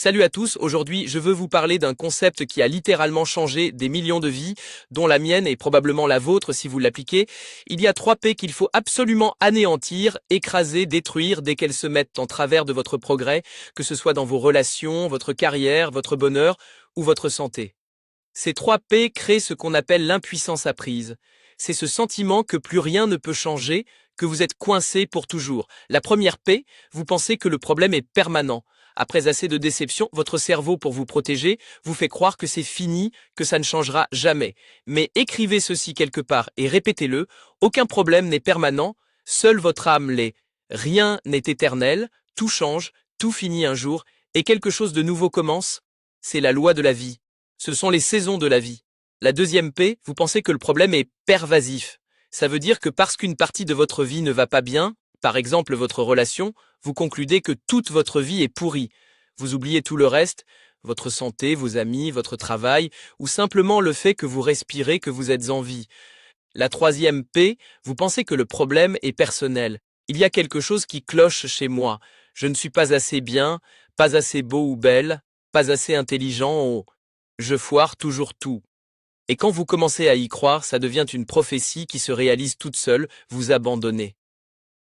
Salut à tous, aujourd'hui je veux vous parler d'un concept qui a littéralement changé des millions de vies, dont la mienne et probablement la vôtre si vous l'appliquez. Il y a 3 P qu'il faut absolument anéantir, écraser, détruire dès qu'elles se mettent en travers de votre progrès, que ce soit dans vos relations, votre carrière, votre bonheur ou votre santé. Ces 3 P créent ce qu'on appelle l'impuissance apprise. C'est ce sentiment que plus rien ne peut changer, que vous êtes coincé pour toujours. La première P, vous pensez que le problème est permanent. Après assez de déceptions, votre cerveau, pour vous protéger, vous fait croire que c'est fini, que ça ne changera jamais. Mais écrivez ceci quelque part et répétez-le, aucun problème n'est permanent, seule votre âme l'est. Rien n'est éternel, tout change, tout finit un jour, et quelque chose de nouveau commence. C'est la loi de la vie. Ce sont les saisons de la vie. La deuxième P, vous pensez que le problème est pervasif. Ça veut dire que parce qu'une partie de votre vie ne va pas bien, par exemple votre relation, vous concludez que toute votre vie est pourrie. Vous oubliez tout le reste, votre santé, vos amis, votre travail, ou simplement le fait que vous respirez, que vous êtes en vie. La troisième P, vous pensez que le problème est personnel. Il y a quelque chose qui cloche chez moi. Je ne suis pas assez bien, pas assez beau ou belle, pas assez intelligent ou... Je foire toujours tout. Et quand vous commencez à y croire, ça devient une prophétie qui se réalise toute seule, vous abandonnez.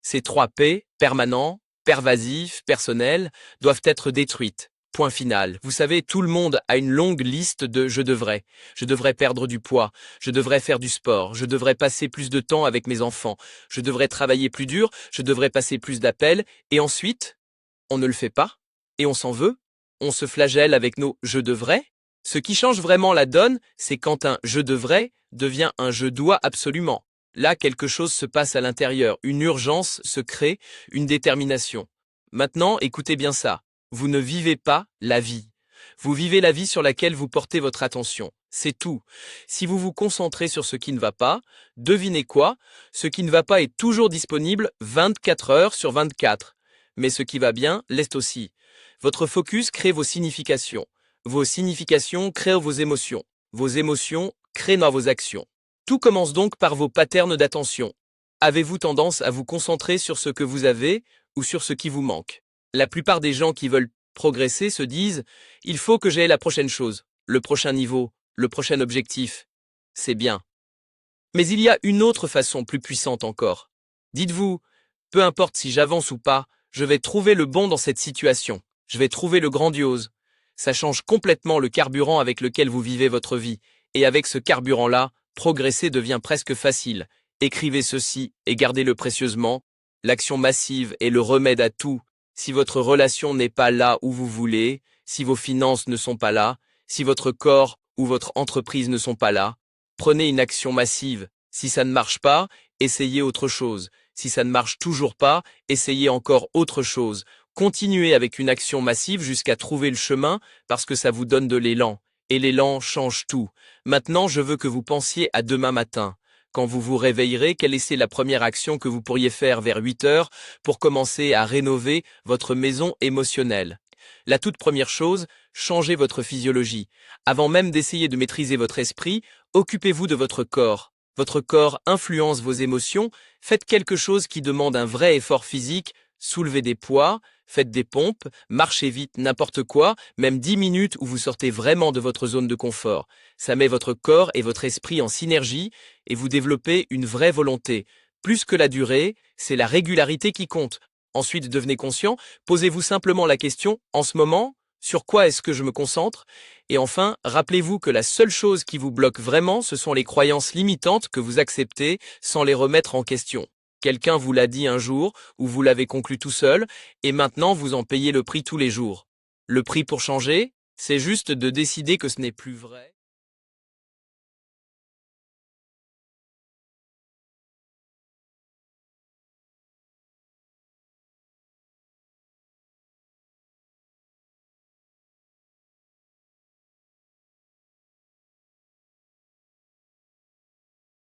Ces 3 P, permanent, pervasif, personnel, doivent être détruites. Point final. Vous savez, tout le monde a une longue liste de je devrais. Je devrais perdre du poids. Je devrais faire du sport. Je devrais passer plus de temps avec mes enfants. Je devrais travailler plus dur. Je devrais passer plus d'appels. Et ensuite, on ne le fait pas. Et on s'en veut. On se flagelle avec nos je devrais. Ce qui change vraiment la donne, c'est quand un je devrais devient un je dois absolument. Là, quelque chose se passe à l'intérieur, une urgence se crée, une détermination. Maintenant, écoutez bien ça. Vous ne vivez pas la vie. Vous vivez la vie sur laquelle vous portez votre attention. C'est tout. Si vous vous concentrez sur ce qui ne va pas, devinez quoi? Ce qui ne va pas est toujours disponible 24 heures sur 24. Mais ce qui va bien l'est aussi. Votre focus crée vos significations. Vos significations créent vos émotions. Vos émotions créent vos actions. Tout commence donc par vos patterns d'attention. Avez-vous tendance à vous concentrer sur ce que vous avez ou sur ce qui vous manque? La plupart des gens qui veulent progresser se disent « Il faut que j'aie la prochaine chose, le prochain niveau, le prochain objectif. » C'est bien. Mais il y a une autre façon plus puissante encore. Dites-vous « Peu importe si j'avance ou pas, je vais trouver le bon dans cette situation. Je vais trouver le grandiose. » Ça change complètement le carburant avec lequel vous vivez votre vie. Et avec ce carburant-là, progresser devient presque facile. Écrivez ceci et gardez-le précieusement. L'action massive est le remède à tout. Si votre relation n'est pas là où vous voulez, si vos finances ne sont pas là, si votre corps ou votre entreprise ne sont pas là, prenez une action massive. Si ça ne marche pas, essayez autre chose. Si ça ne marche toujours pas, essayez encore autre chose. Continuez avec une action massive jusqu'à trouver le chemin parce que ça vous donne de l'élan. Et l'élan change tout. Maintenant, je veux que vous pensiez à demain matin. Quand vous vous réveillerez, quelle est la première action que vous pourriez faire vers 8 heures pour commencer à rénover votre maison émotionnelle? La toute première chose, changez votre physiologie. Avant même d'essayer de maîtriser votre esprit, occupez-vous de votre corps. Votre corps influence vos émotions. Faites quelque chose qui demande un vrai effort physique. Soulevez des poids, faites des pompes, marchez vite, n'importe quoi, même 10 minutes où vous sortez vraiment de votre zone de confort. Ça met votre corps et votre esprit en synergie et vous développez une vraie volonté. Plus que la durée, c'est la régularité qui compte. Ensuite, devenez conscient, posez-vous simplement la question, en ce moment, sur quoi est-ce que je me concentre? Et enfin, rappelez-vous que la seule chose qui vous bloque vraiment, ce sont les croyances limitantes que vous acceptez sans les remettre en question. Quelqu'un vous l'a dit un jour, ou vous l'avez conclu tout seul, et maintenant vous en payez le prix tous les jours. Le prix pour changer, c'est juste de décider que ce n'est plus vrai.